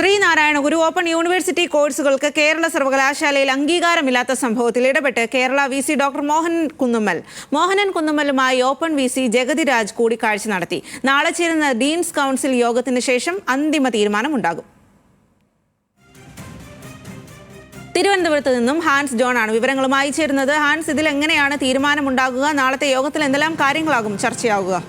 ശ്രീനാരായണ ഗുരു open university കോഴ്സുകൾക്ക് കേരള സർവകലാശാലയിൽ അംഗീകാരമില്ലാത്ത സംഭവത്തിൽ ഇടപെട്ട് കേരള VC ഡോക്ടർ മോഹനൻ കുന്നുമ്മലുമായി ഓപ്പൺ VC ജഗതിരാജ് കൂടിക്കാഴ്ച നടത്തി. നാളെ ചേരുന്ന ഡീൻസ് കൗൺസിൽ യോഗത്തിന് ശേഷം അന്തിമ തീരുമാനമുണ്ടാകും. തിരുവനന്തപുരത്ത് നിന്നും ഹാൻസ് ജോൺ ആണ് വിവരങ്ങളുമായി ചേരുന്നത്. ഹാൻസ്, ഇതിൽ എങ്ങനെയാണ് തീരുമാനമുണ്ടാകുക? നാളത്തെ യോഗത്തിൽ എന്തെല്ലാം കാര്യങ്ങളാകും ചർച്ചയാകുക?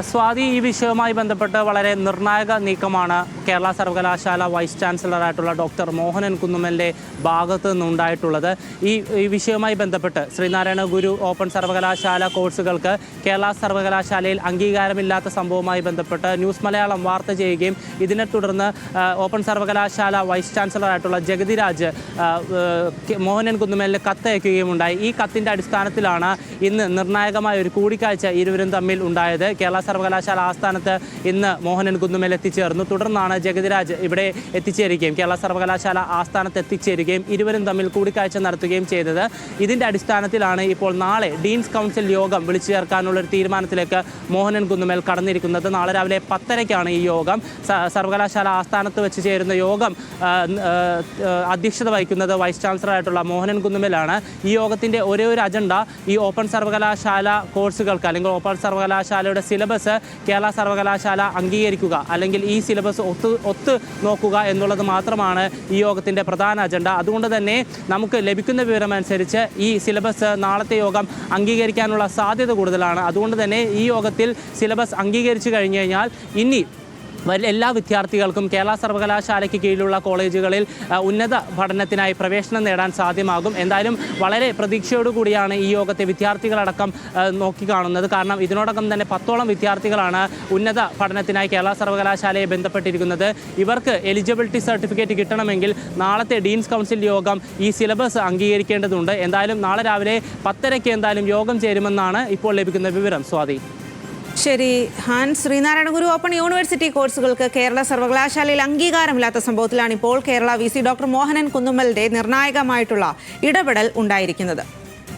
സ്വാതി, ഈ വിഷയവുമായി ബന്ധപ്പെട്ട് വളരെ നിർണായക നീക്കമാണ് കേരള സർവകലാശാല വൈസ് ചാൻസലറായിട്ടുള്ള ഡോക്ടർ മോഹനൻ കുന്നുമ്മലിൻ്റെ ഭാഗത്തു നിന്നുണ്ടായിട്ടുള്ളത്. ഈ വിഷയവുമായി ബന്ധപ്പെട്ട് ശ്രീനാരായണ ഗുരു ഓപ്പൺ സർവകലാശാല കോഴ്സുകൾക്ക് കേരള സർവകലാശാലയിൽ അംഗീകാരമില്ലാത്ത സംഭവവുമായി ബന്ധപ്പെട്ട് ന്യൂസ് മലയാളം വാർത്ത ചെയ്യുകയും ഇതിനെ തുടർന്ന് ഓപ്പൺ സർവകലാശാല വൈസ് ചാൻസലറായിട്ടുള്ള ജഗതിരാജ് മോഹനൻ കുന്നുമ്മലിന് കത്തയക്കുകയും ഉണ്ടായി. ഈ കത്തിൻ്റെ അടിസ്ഥാനത്തിലാണ് ഇന്ന് നിർണായകമായ ഒരു കൂടിക്കാഴ്ച ഇരുവരും തമ്മിൽ ഉണ്ടായത്. കേരള സർവകലാശാല ആസ്ഥാനത്ത് ഇന്ന് മോഹനൻ കുന്നുമ്മൽ എത്തിച്ചേർന്നു. തുടർന്നാണ് ജഗതിരാജ് ഇവിടെ എത്തിച്ചേരുകയും കേരള സർവകലാശാല ആസ്ഥാനത്ത് എത്തിച്ചേരുകയും ഇരുവരും തമ്മിൽ കൂടിക്കാഴ്ച നടത്തുകയും ചെയ്തത്. ഇതിൻ്റെ അടിസ്ഥാനത്തിലാണ് ഇപ്പോൾ നാളെ ഡീൻസ് കൗൺസിൽ യോഗം വിളിച്ചു ചേർക്കാനുള്ളൊരു തീരുമാനത്തിലേക്ക് മോഹനൻ കുന്നുമ്മൽ കടന്നിരിക്കുന്നത്. നാളെ രാവിലെ 10:30-ക്കാണ് ഈ യോഗം. സർവകലാശാല ആസ്ഥാനത്ത് വെച്ച് ചേരുന്ന യോഗം അധ്യക്ഷത വഹിക്കുന്നത് വൈസ് ചാൻസലറായിട്ടുള്ള മോഹനൻ കുന്നുമ്മലാണ്. ഈ യോഗത്തിൻ്റെ ഒരേ ഒരു അജണ്ട ഈ ഓപ്പൺ സർവകലാശാല കോഴ്സുകൾക്ക് അല്ലെങ്കിൽ ഓപ്പൺ സർവകലാശാലയുടെ സിലബസ് കേരള സർവകലാശാല അംഗീകരിക്കുക അല്ലെങ്കിൽ ഈ സിലബസ് ഒത്തു നോക്കുക എന്നുള്ളത് മാത്രമാണ് ഈ യോഗത്തിൻ്റെ പ്രധാന അജണ്ട. അതുകൊണ്ട് തന്നെ നമുക്ക് ലഭിക്കുന്ന വിവരമനുസരിച്ച് ഈ സിലബസ് നാളത്തെ യോഗം അംഗീകരിക്കാനുള്ള സാധ്യത കൂടുതലാണ്. അതുകൊണ്ട് തന്നെ ഈ യോഗത്തിൽ സിലബസ് അംഗീകരിച്ചു കഴിഞ്ഞു കഴിഞ്ഞാൽ ഇനി എല്ലാ വിദ്യാർത്ഥികൾക്കും കേരള സർവകലാശാലയ്ക്ക് കീഴിലുള്ള കോളേജുകളിൽ ഉന്നത പഠനത്തിനായി പ്രവേശനം നേടാൻ സാധ്യമാകും. എന്തായാലും വളരെ പ്രതീക്ഷയോടുകൂടിയാണ് ഈ യോഗത്തെ വിദ്യാർത്ഥികളടക്കം നോക്കിക്കാണുന്നത്. കാരണം ഇതിനോടകം തന്നെ 10ഓളം വിദ്യാർത്ഥികളാണ് ഉന്നത പഠനത്തിനായി കേരള സർവകലാശാലയെ ബന്ധപ്പെട്ടിരിക്കുന്നത്. ഇവർക്ക് എലിജിബിലിറ്റി സർട്ടിഫിക്കറ്റ് കിട്ടണമെങ്കിൽ നാളത്തെ ഡീൻസ് കൗൺസിൽ യോഗം ഈ സിലബസ് അംഗീകരിക്കേണ്ടതുണ്ട്. എന്തായാലും നാളെ രാവിലെ 10:30-ക്ക് എന്തായാലും യോഗം ചേരുമെന്നാണ് ഇപ്പോൾ ലഭിക്കുന്ന വിവരം. സ്വാതി. ശരി ഹാൻസ്, ശ്രീനാരായണ ഗുരു ഓപ്പൺ യൂണിവേഴ്സിറ്റി കോഴ്സുകൾക്ക് കേരള സർവകലാശാലയിൽ അംഗീകാരമില്ലാത്ത സംഭവത്തിലാണ് ഇപ്പോൾ കേരള VC ഡോക്ടർ മോഹനൻ കുന്നുമ്മലിന്റെ നിർണായകമായിട്ടുള്ള ഇടപെടൽ ഉണ്ടായിരിക്കുന്നത്.